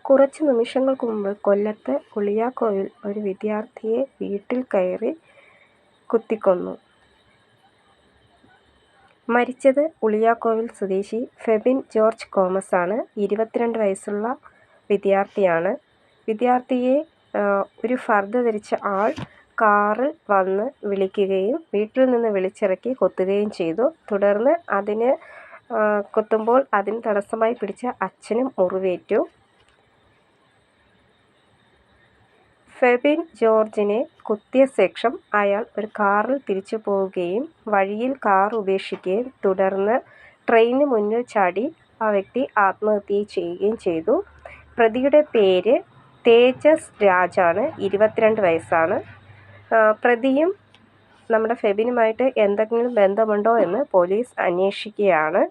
കുറച്ച് നിമിഷങ്ങൾക്ക് മുമ്പ് കൊല്ലത്ത് ഉളിയാക്കോവിൽ ഒരു വിദ്യാർത്ഥിയെ വീട്ടിൽ കയറി കുത്തിക്കൊന്നു. മരിച്ചത് ഉളിയാക്കോവിൽ സ്വദേശി ഫെബിൻ ജോർജ് കോമസാണ്. 22 വയസ്സുള്ള വിദ്യാർത്ഥിയാണ്. വിദ്യാർത്ഥിയെ ഒരു ഫർദ ധരിച്ച ആൾ കാറിൽ വന്ന് വിളിക്കുകയും വീട്ടിൽ നിന്ന് വിളിച്ചിറക്കി കൊത്തുകയും ചെയ്തു. തുടർന്ന് കൊത്തുമ്പോൾ അതിന് തടസ്സമായി പിടിച്ച അച്ഛനും മുറിവേറ്റു. ഫെബിൻ ജോർജിനെ കുത്തിയ ശേഷം അയാൾ ഒരു കാറിൽ തിരിച്ചു പോവുകയും വഴിയിൽ കാർ ഉപേക്ഷിക്കുകയും തുടർന്ന് ട്രെയിനിന് മുന്നിൽ ചാടി ആ വ്യക്തി ആത്മഹത്യ ചെയ്യുകയും ചെയ്തു. പ്രതിയുടെ പേര് തേജസ് രാജാണ്. 22 വയസ്സാണ്. പ്രതിയും നമ്മുടെ ഫെബിനുമായിട്ട് എന്തെങ്കിലും ബന്ധമുണ്ടോ എന്ന് പോലീസ് അന്വേഷിക്കുകയാണ്.